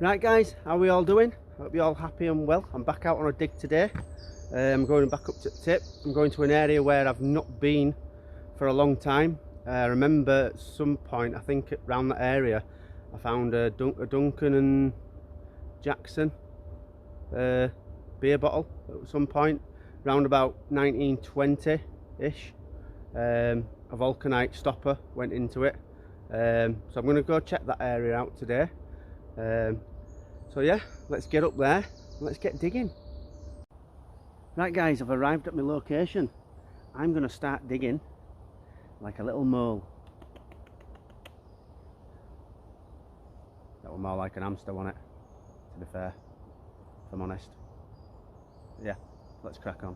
Right guys, how are we all doing? Hope you're all happy and well. I'm back out on a dig today. I'm going back up to Tip. I'm going to an area where I've not been for a long time. I remember at some point, I think around that area, I found a Duncan and Jackson beer bottle at some point, around about 1920-ish. A vulcanite stopper went into it. So I'm going to go check that area out today. So yeah, let's get up there and let's get digging. Right guys, I've arrived at my location. I'm going to start digging like a little mole. That was more like an hamster, wasn't it? To be fair, if I'm honest. Yeah, let's crack on.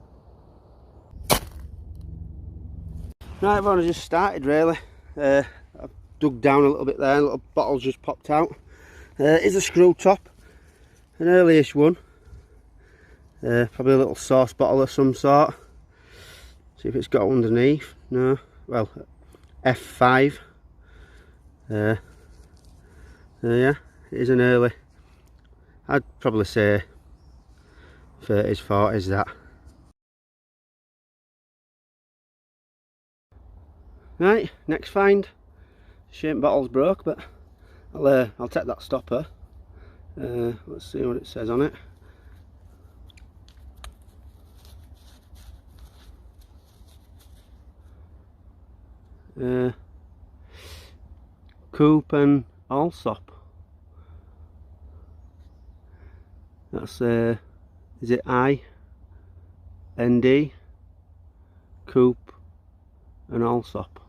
Right, I've only just started really. I've dug down a little bit there, a little bottle's just popped out. It's a screw top, an early-ish one. Probably a little sauce bottle of some sort. See if it's got underneath. No, well, F5. Yeah, it is an early. I'd probably say 30s, 40s that. Right, next find. Shame bottle's broke, but I'll take that stopper. Let's see what it says on it. Coop and Allsop. That's is it IND? Coop and Allsop.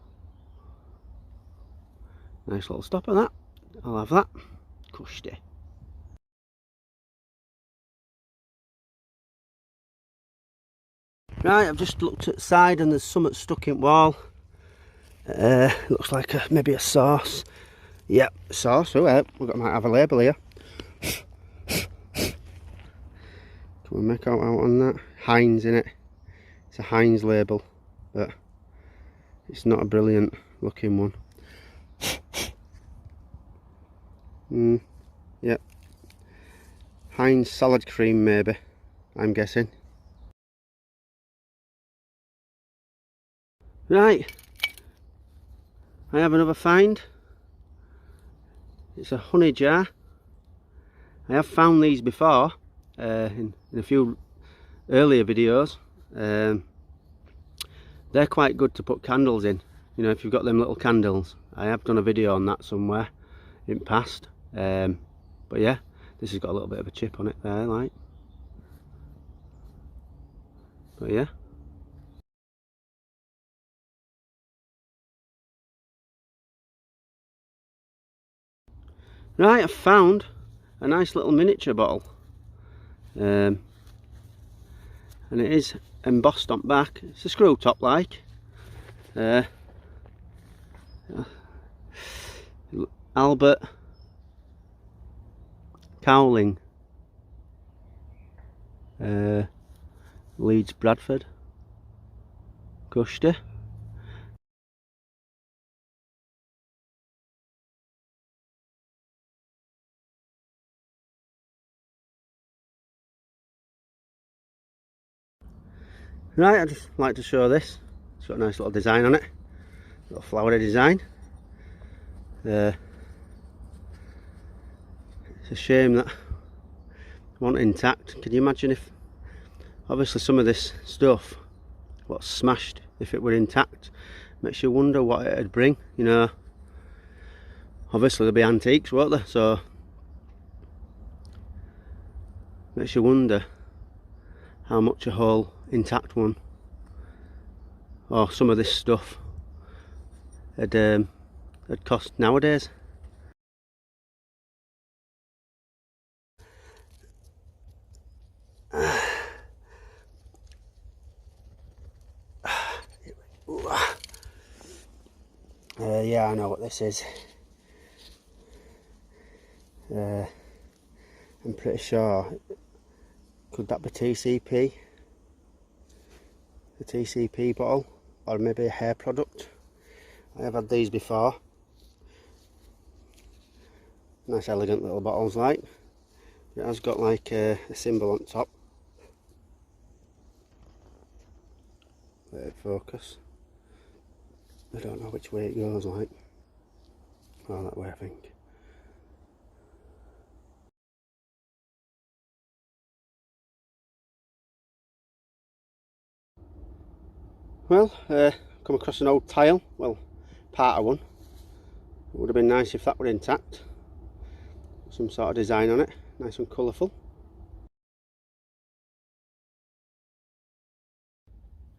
Nice little stopper that. I'll have that. Cushy. Right, I've just looked at the side and there's something stuck in wall. Looks like maybe a sauce. Yep, sauce. Oh, might have a label here. Can we make out on that? Heinz in it. It's a Heinz label, but it's not a brilliant looking one. Yep. Heinz salad cream maybe, I'm guessing. Right, I have another find. It's a honey jar. I have found these before in a few earlier videos. They're quite good to put candles in, you know, if you've got them little candles. I have done a video on that somewhere in past, but yeah, this has got a little bit of a chip on it there, like. But yeah. Right, I've found a nice little miniature bottle, and it is embossed on back. It's a screw top like. Albert Cowling, Leeds Bradford, Custer. Right, I'd just like to show this. It's got a nice little design on it, little flowery design. It's a shame that it wasn't intact. Can you imagine if, obviously some of this stuff what's smashed, if it were intact, makes you wonder what it'd bring, you know. Obviously there'll be antiques, won't there? So makes you wonder how much a whole intact one, or some of this stuff, had cost nowadays. Yeah, I know what this is. I'm pretty sure, could that be TCP? The TCP bottle, or maybe a hair product. I have had these before. Nice elegant little bottles like. It has got like a symbol on top. Let it focus. I don't know which way it goes like. Oh, that way I think. Well, come across an old tile, well, part of one. It would have been nice if that were intact. Some sort of design on it, nice and colourful.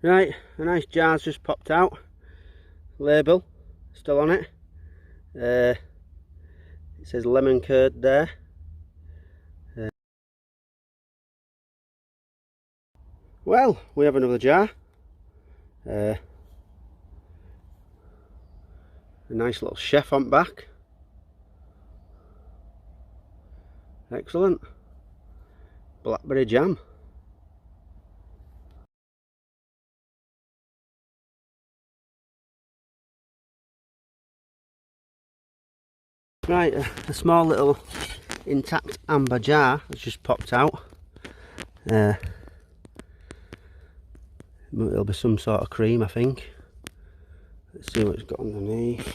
Right, a nice jar's just popped out. Label still on it. It says lemon curd there. Well, we have another jar. A nice little chef on back. Excellent. Blackberry jam. Right, a small little intact amber jar has just popped out. It'll be some sort of cream, I think. Let's see what it's got underneath.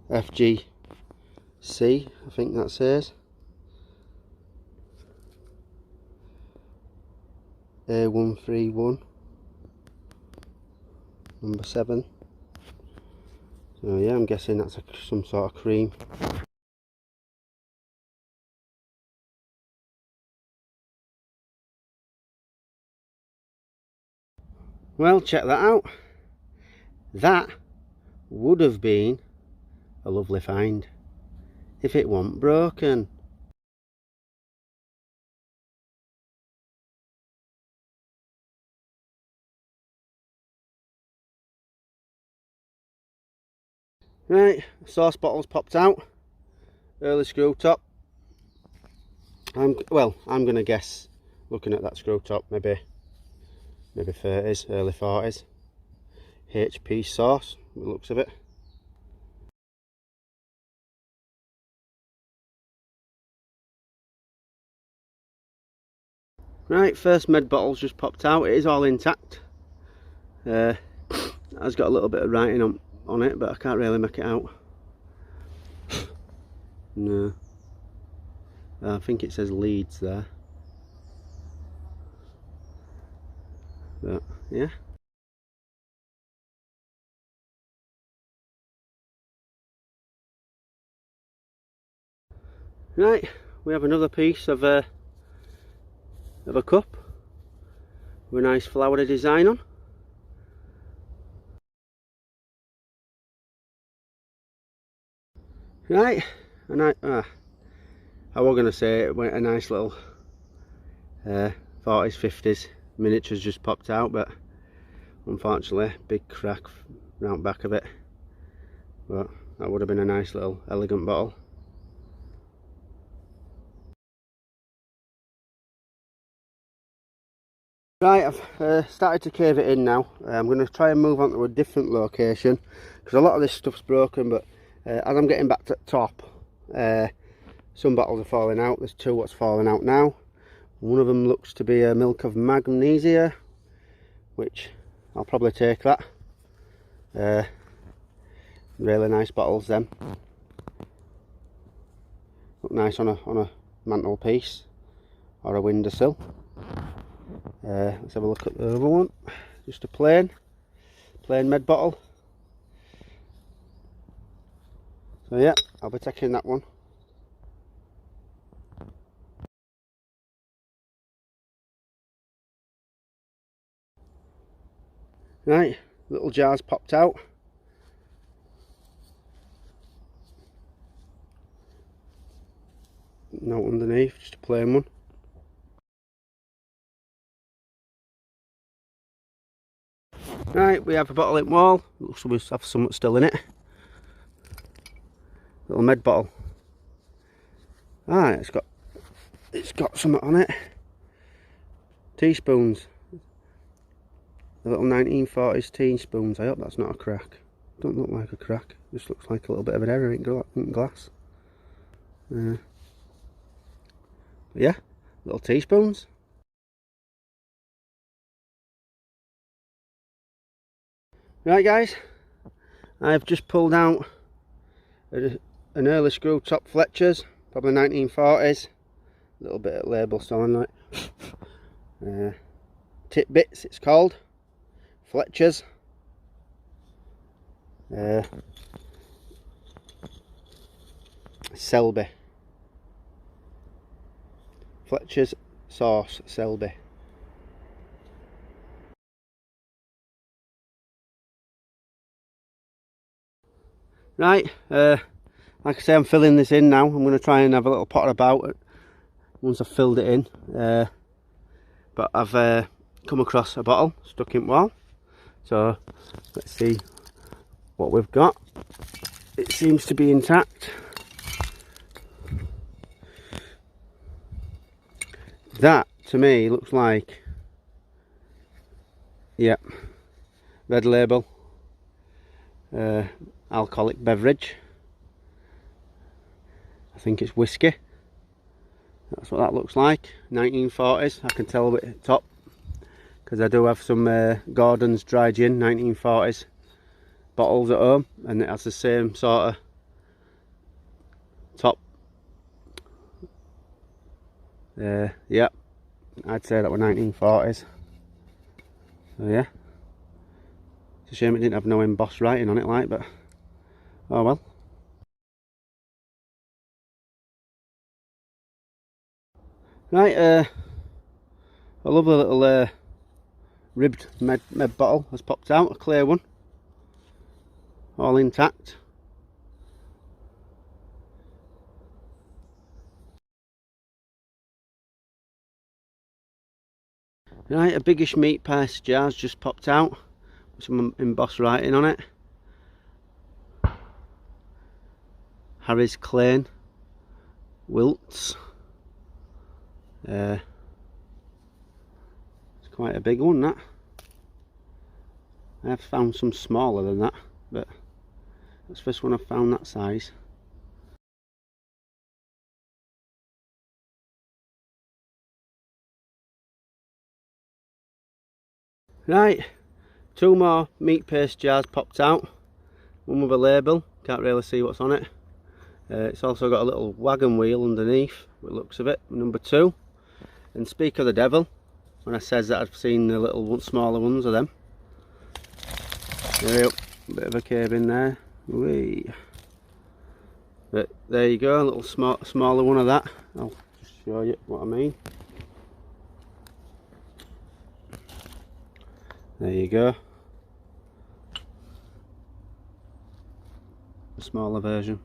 FGC, I think that says. A131, number 7. So yeah, I'm guessing that's some sort of cream. Well, check that out. That would have been a lovely find if it wasn't broken. Right, sauce bottle's popped out. Early screw top. I'm going to guess, looking at that screw top, maybe 30s, early 40s. HP sauce, the looks of it. Right, first med bottle's just popped out. It is all intact. It's got a little bit of writing on it, but I can't really make it out. No, I think it says Leeds there. But yeah. Right, we have another piece of a cup with a nice flowery design on. Right, and I was going to say it went a nice little 40s, 50s miniatures just popped out, but unfortunately big crack round back of it. But that would have been a nice little elegant bottle. Right, I've started to cave it in now. I'm going to try and move on to a different location because a lot of this stuff's broken, but as I'm getting back to the top, some bottles are falling out. There's 2 what's falling out now. One of them looks to be a Milk of Magnesia, which I'll probably take that. Really nice bottles them. Look nice on a mantelpiece or a windowsill. Let's have a look at the other one. Just a plain med bottle. So yeah, I'll be taking that one. Right, little jars popped out. Note underneath, just a plain one. Right, we have a bottle in wall. Looks like we have something still in it. Little med bottle. Ah, it's got something on it. Teaspoons. The little 1940s teaspoons. I hope that's not a crack. Don't look like a crack. Just looks like a little bit of an error in glass. Yeah, little teaspoons. Right guys, I've just pulled out an early screw top Fletcher's, probably 1940s. A little bit of label still on it. Titbits it's called. Fletcher's. Selby. Fletcher's sauce Selby. Right, like I say, I'm filling this in now. I'm going to try and have a little potter about once I've filled it in. But I've come across a bottle stuck in wall. So let's see what we've got. It seems to be intact. That to me looks like, yeah, Red Label alcoholic beverage. I think it's whiskey. That's what that looks like. 1940s. I can tell at the top because I do have some Gordon's dry gin 1940s bottles at home, and it has the same sort of top. Yeah, I'd say that were 1940s. So yeah, it's a shame it didn't have no embossed writing on it, like, but oh well. Right, a lovely little ribbed med bottle has popped out, a clear one, all intact. Right, a biggish meat paste jar's just popped out with some embossed writing on it. Harry's Clane Wilts. It's quite a big one, that. I have found some smaller than that, but that's the first one I've found that size. Right, two more meat paste jars popped out. One with a label, can't really see what's on it. It's also got a little wagon wheel underneath, with looks of it, number 2. And speak of the devil, when I says that I've seen the little smaller ones of them. There, bit of a cave in there. Whee. But there you go, a little smaller one of that. I'll just show you what I mean. There you go. A smaller version.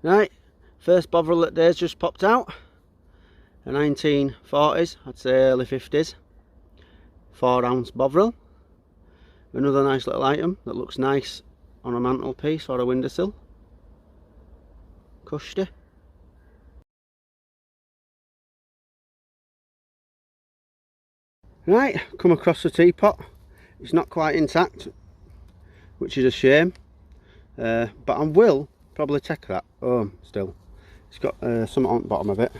Right, first Bovril that day's just popped out. A 1940s, I'd say early 50s. 4-ounce Bovril. Another nice little item that looks nice on a mantelpiece or a windowsill. Cushy. Right, come across the teapot. It's not quite intact, which is a shame. But I will probably take that home still. It's got something on the bottom of it.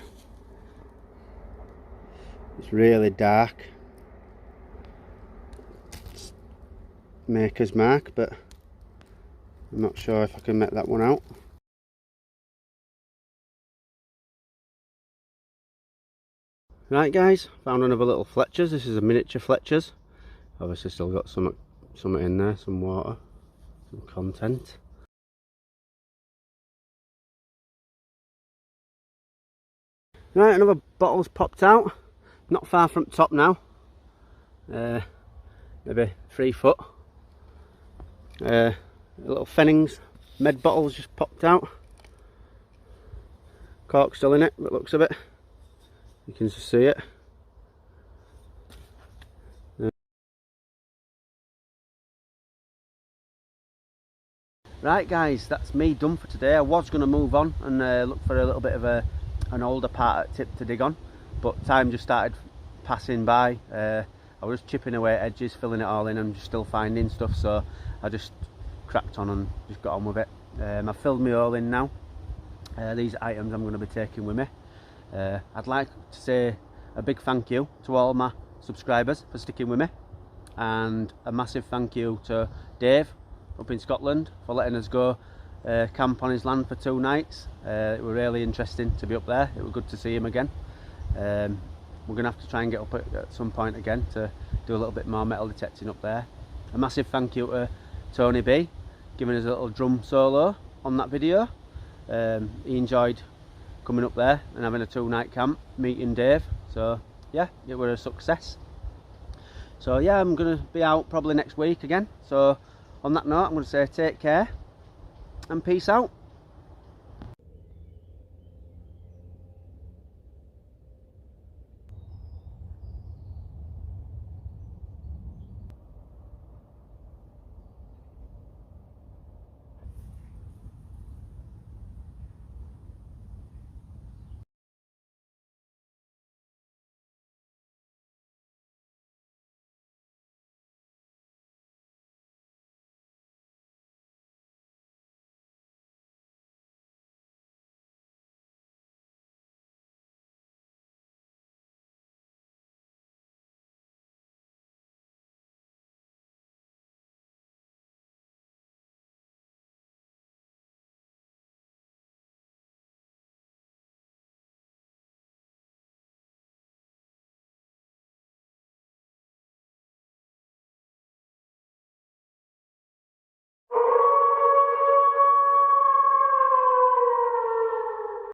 It's really dark. It's Maker's Mark, but I'm not sure if I can make that one out. Right guys, found another little Fletcher's. This is a miniature Fletcher's. Obviously still got something in there, some water, some content. Right, another bottle's popped out, not far from the top now, maybe 3 foot. A little Fennings med bottle's just popped out. Cork still in it, but looks of it. You can just see it. Right guys, that's me done for today. I was going to move on and look for a little bit of an older part tip to dig on, but time just started passing by. I was chipping away at edges, filling it all in, and just still finding stuff, so I just cracked on and just got on with it. I've filled me all in now. These items I'm going to be taking with me. I'd like to say a big thank you to all my subscribers for sticking with me, and a massive thank you to Dave up in Scotland for letting us go camp on his land for 2 nights. It was really interesting to be up there. It was good to see him again. We're going to have to try and get up at some point again to do a little bit more metal detecting up there. A massive thank you to Tony B, giving us a little drum solo on that video. He enjoyed coming up there and having a 2-night camp, meeting Dave. So yeah, it was a success. So yeah, I'm going to be out probably next week again. So on that note, I'm going to say take care and peace out.